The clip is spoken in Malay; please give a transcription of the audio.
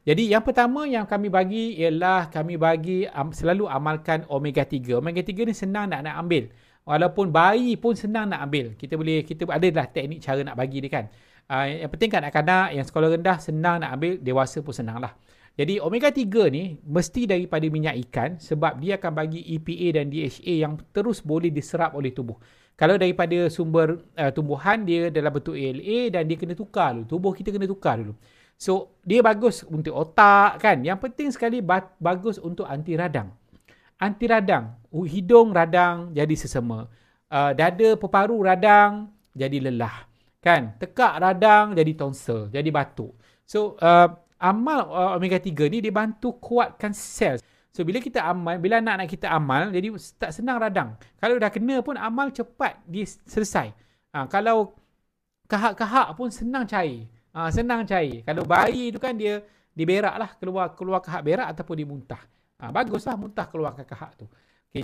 Jadi yang pertama yang kami bagi ialah kami bagi selalu amalkan omega 3. Omega 3 ni senang nak ambil. Walaupun bayi pun senang nak ambil. Kita adalah teknik cara nak bagi dia kan. Yang penting kanak-kanak yang sekolah rendah senang nak ambil, dewasa pun senang lah. Jadi omega 3 ni mesti daripada minyak ikan sebab dia akan bagi EPA dan DHA yang terus boleh diserap oleh tubuh. Kalau daripada sumber tumbuhan, dia dalam bentuk ALA dan dia kena tukar dulu. Tubuh kita kena tukar dulu. So, dia bagus untuk otak kan. Yang penting sekali bagus untuk anti radang. Anti radang. Hidung radang jadi sesama. Dada peparu radang jadi lelah. Kan? Tekak radang jadi tonsil, jadi batuk. So, amal omega 3 ni dia bantu kuatkan sel. So, bila kita amal, bila anak-anak kita amal, jadi tak senang radang. Kalau dah kena pun amal cepat dia selesai. Kalau kahak-kahak pun senang cair. Senang cair. Kalau bayi tu kan dia berak lah, keluar kahak berak ataupun dia muntah. Baguslah muntah keluarkan kahak tu. Okay.